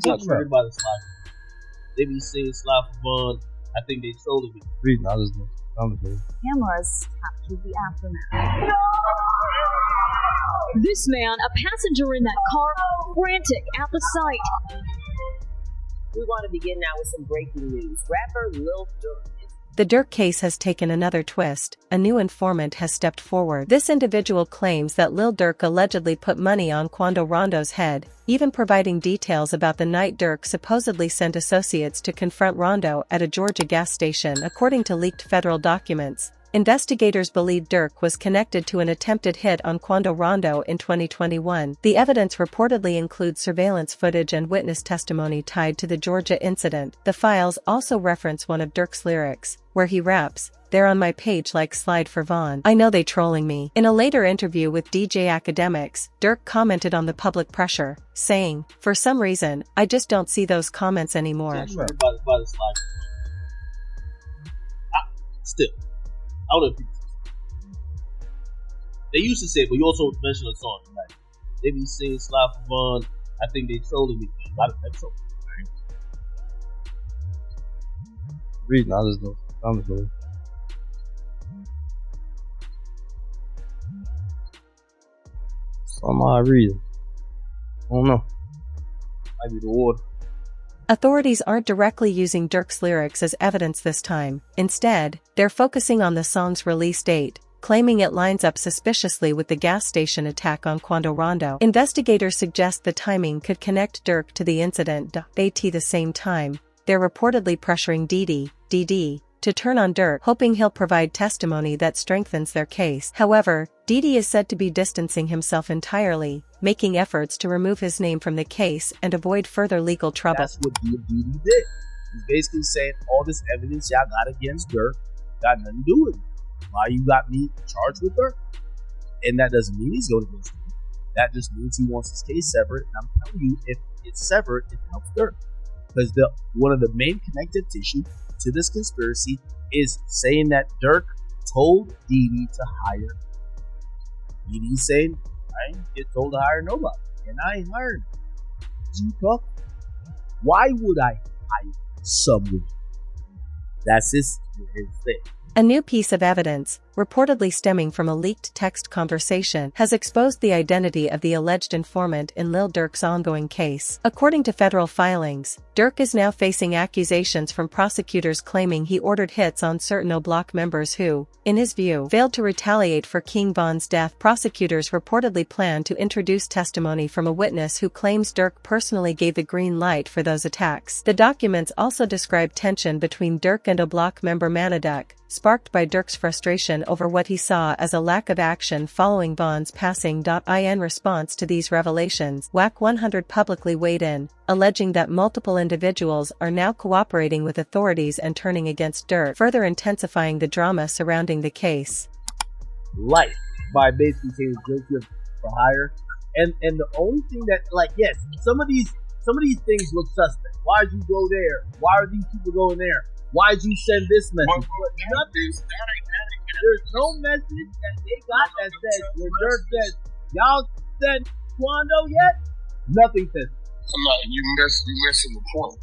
Touch everybody slide. They be saying slide for fun. I think they trolling me. Cameras captured the aftermath. This man, a passenger in that car, frantic at the sight. We want to begin now with some breaking news. Rapper Lil Durk. The Durk case has taken another twist. A new informant has stepped forward. This individual claims that Lil Durk allegedly put money on Quando Rondo's head, even providing details about the night Durk supposedly sent associates to confront Rondo at a Georgia gas station. According to leaked federal documents, investigators believe Durk was connected to an attempted hit on Quando Rondo in 2021. The evidence reportedly includes surveillance footage and witness testimony tied to the Georgia incident. The files also reference one of Durk's lyrics, where he raps, "They're on my page like slide for Vaughn. I know they trolling me." In a later interview with DJ Academics, Durk commented on the public pressure, saying, "For some reason, I just don't see those comments anymore." Still, I don't know if people they used to say, but you also mentioned a song, like they be saying slide for fun. I think they trolling me. A lot of them trolling. Reading, I just don't. Honestly. Some odd reason. I don't know. Might be the water. Authorities aren't directly using Durk's lyrics as evidence this time. Instead, they're focusing on the song's release date, claiming it lines up suspiciously with the gas station attack on Quando Rondo. Investigators suggest the timing could connect Durk to the incident. At the same time, they're reportedly pressuring DD to turn on Durk, hoping he'll provide testimony that strengthens their case. However, DD is said to be distancing himself entirely, making efforts to remove his name from the case and avoid further legal trouble. That's what DD did. He's basically saying all this evidence y'all got against Durk got nothing to do with it. Why you got me charged with Durk? And that doesn't mean he's going against me. That just means he wants his case severed. And I'm telling you, if it's severed, it helps Durk. Because one of the main connective tissue to this conspiracy is saying that Durk told DD to hire. DD's saying, I ain't get told to hire nobody, and I ain't hired. You talk? Why would I hire someone? That's his thing. A new piece of evidence, reportedly stemming from a leaked text conversation, has exposed the identity of the alleged informant in Lil Durk's ongoing case. According to federal filings, Durk is now facing accusations from prosecutors claiming he ordered hits on certain O Block members who, in his view, failed to retaliate for King Von's death. Prosecutors reportedly plan to introduce testimony from a witness who claims Durk personally gave the green light for those attacks. The documents also describe tension between Durk and O Block member Manaduk, sparked by Durk's frustration over what he saw as a lack of action following Von's passing. In response to these revelations, WAC 100 publicly weighed in, alleging that multiple individuals are now cooperating with authorities and turning against Durk, further intensifying the drama surrounding the case. Life by basically saying guilty of for hire, and the only thing that, like, yes, some of these things look suspect. Why'd you go there? Why are these people going there? Why'd you send this message? But nothing. There's no message that they got that says where Durk says, y'all said Quando yet? Nothing says. You missing the point.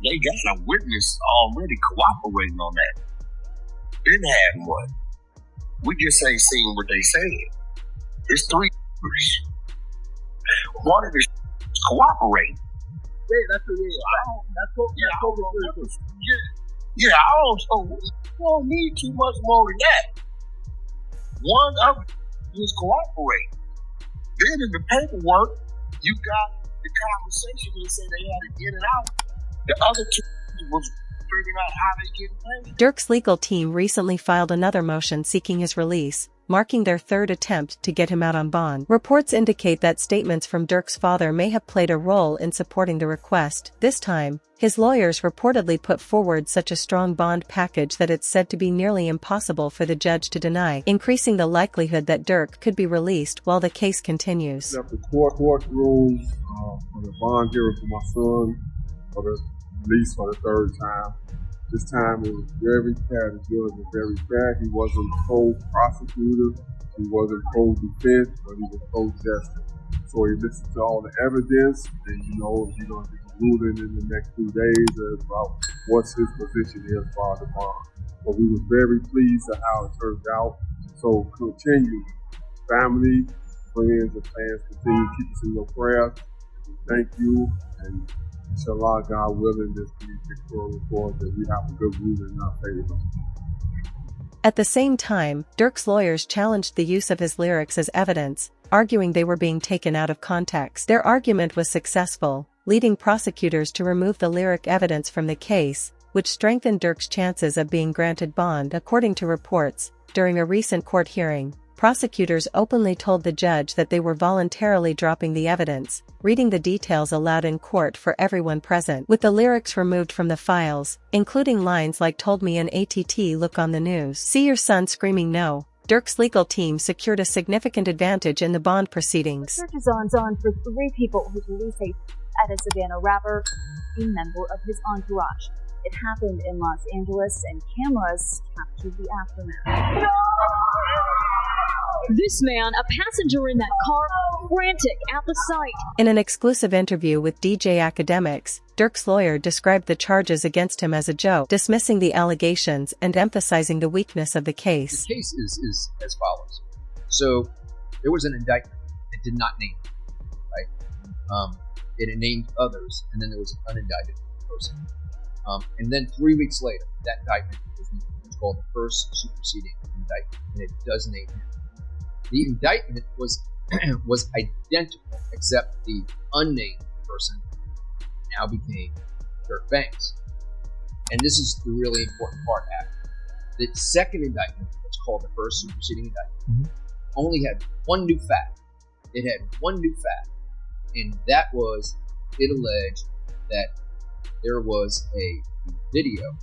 They got a witness already cooperating on that. Didn't have one. We just ain't seen what they saying. It's three. One of the cooperating. That's what Yeah, I also don't need too much more than that. One of them is cooperating. Then in the paperwork, you got the conversation they said they had to get it out. The other two was figuring out how they get paid. Durk's legal team recently filed another motion seeking his release, marking their third attempt to get him out on bond. Reports indicate that statements from Durk's father may have played a role in supporting the request. This time, his lawyers reportedly put forward such a strong bond package that it's said to be nearly impossible for the judge to deny, increasing the likelihood that Durk could be released while the case continues. The court rules for the bond hearing for my son for the release for the third time. This time it was very fair. The judge was very fair. He wasn't co-prosecutor, he wasn't co-defense, but he was co-justice. So he listened to all the evidence, and he's going to get a ruling in the next 2 days about what's his position is for the bond. But we was very pleased at how it turned out. So continue, family, friends, and fans, continue to keep us in your prayers. Thank you, and inshallah, God willing, this be victorious for us, that we have a good ruling in our favor. At the same time, Durk's lawyers challenged the use of his lyrics as evidence, arguing they were being taken out of context. Their argument was successful, leading prosecutors to remove the lyric evidence from the case, which strengthened Durk's chances of being granted bond. According to reports, during a recent court hearing, prosecutors openly told the judge that they were voluntarily dropping the evidence, reading the details aloud in court for everyone present. With the lyrics removed from the files, including lines like "Told me an ATT look on the news, see your son screaming no," Durk's legal team secured a significant advantage in the bond proceedings. Search is on for 3 people whose release date at a Savannah rapper, a member of his entourage. It happened in Los Angeles, and cameras captured the aftermath. This man, a passenger in that car, frantic at the sight. In an exclusive interview with DJ Academics, Durk's lawyer described the charges against him as a joke, dismissing the allegations and emphasizing the weakness of the case. The case is as follows. So there was an indictment. It did not name him, right? It named others, and then there was an unindicted person. And then 3 weeks later, that indictment was called the first superseding indictment, and it does name him. The indictment was identical, except the unnamed person now became Durk Banks. And this is the really important part after. The second indictment, what's called the first superseding indictment, only had one new fact. It had one new fact, and that was it alleged that there was a video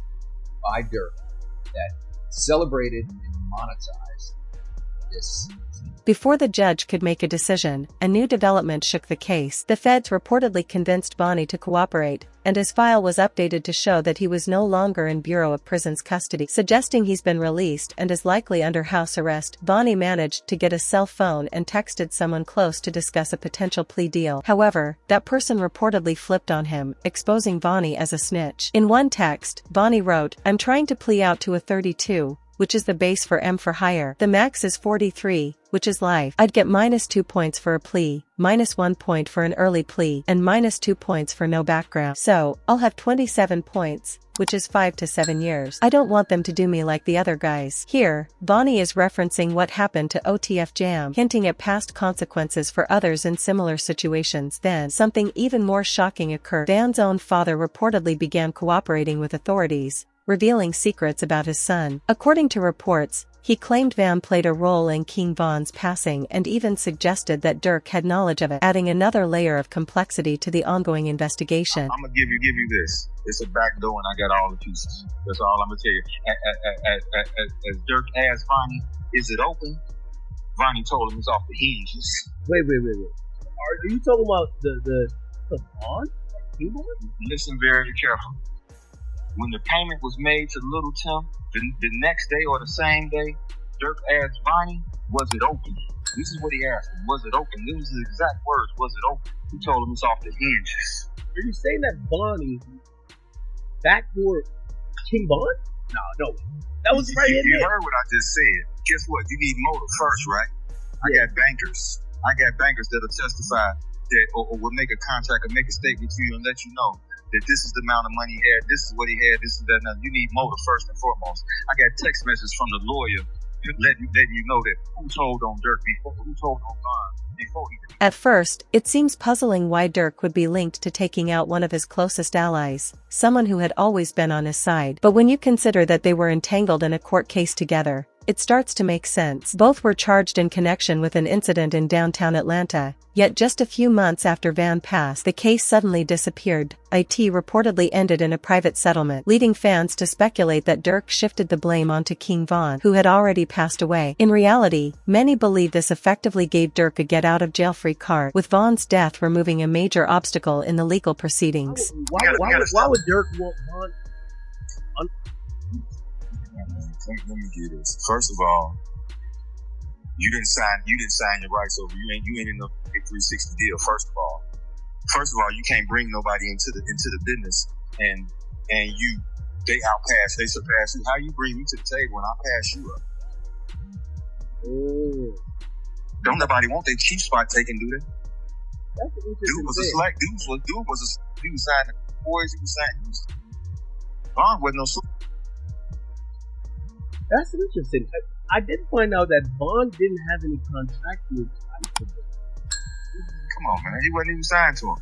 by Durk that celebrated and monetized this. Before the judge could make a decision, a new development shook the case. The feds reportedly convinced Bonnie to cooperate, and his file was updated to show that he was no longer in Bureau of Prisons custody, suggesting he's been released and is likely under house arrest. Bonnie managed to get a cell phone and texted someone close to discuss a potential plea deal. However, that person reportedly flipped on him, exposing Bonnie as a snitch. In one text, Bonnie wrote, "I'm trying to plea out to a 32, which is the base for M for hire. The max is 43, which is life. I'd get -2 points for a plea, -1 point for an early plea, and -2 points for no background. So, I'll have 27 points, which is 5 to 7 years. I don't want them to do me like the other guys." Here, Bonnie is referencing what happened to OTF Jam, hinting at past consequences for others in similar situations. Then, something even more shocking occurred. Van's own father reportedly began cooperating with authorities, revealing secrets about his son. According to reports, he claimed Van played a role in King Von's passing and even suggested that Durk had knowledge of it, adding another layer of complexity to the ongoing investigation. I'm gonna give you this. It's a back door, and I got all the pieces. That's all I'm gonna tell you. As Durk asked Vonnie, "Is it open?" Vonnie told him it's off the hinges. Wait. Are you talking about the bond? Listen very carefully. When the payment was made to Little Tim, the next day or the same day, Durk asked Vonnie, "Was it open?" This is what he asked him. Was it open? These was his exact words. Was it open? He told him it's off the hinges. Are you saying that Bonnie backdoor King Von? No. That was right in You there. heard what I just said. Guess what? You need motive first, right? I got bankers that'll testify that or will make a contract or make a statement to you and let you know that this is the amount of money he had, this is what he had, this is that. Now, you need motive first and foremost. I got text messages from the lawyer letting you know that who told on Durk before, who told on Von before he did. At first, it seems puzzling why Durk would be linked to taking out one of his closest allies, someone who had always been on his side. But when you consider that they were entangled in a court case together, it starts to make sense. Both were charged in connection with an incident in downtown Atlanta, yet just a few months after Van passed, the case suddenly disappeared. It reportedly ended in a private settlement, leading fans to speculate that Durk shifted the blame onto King Von, who had already passed away. In reality, many believe this effectively gave Durk a get-out-of-jail-free card, with Von's death removing a major obstacle in the legal proceedings. Why would Durk want Von? Let me get this. First of all, You didn't sign your rights over. You ain't in no 360 deal. First of all, you can't bring nobody into the business and they surpass you. How you bring me to the table and I pass you up? Don't nobody want their cheap spot taken, do they? That's an interesting Dude was a thing. select. Dude was signing the boys. He was signing. Vaughn wasn't no super. That's interesting. I did find out that Vaughn didn't have any contractual ties to this. Come on, man. He wasn't even signed to him.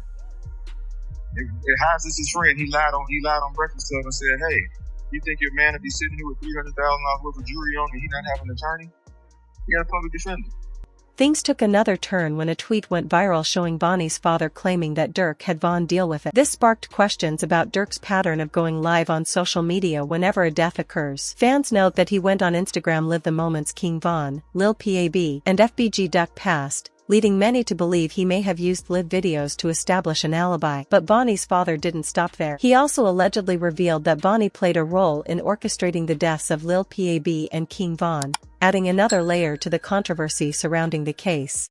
How's this his friend? He lied on Breakfast Club and said, "Hey, you think your man would be sitting here with $300,000 worth of jewelry on and he not have an attorney? He got a public defender." Things took another turn when a tweet went viral showing Bonnie's father claiming that Durk had Vaughn deal with it. This sparked questions about Durk's pattern of going live on social media whenever a death occurs. Fans note that he went on Instagram Live the Moments King Von, Lil Pab, and FBG Duck passed, leading many to believe he may have used live videos to establish an alibi. But Bonnie's father didn't stop there. He also allegedly revealed that Bonnie played a role in orchestrating the deaths of Lil Pab and King Von, adding another layer to the controversy surrounding the case.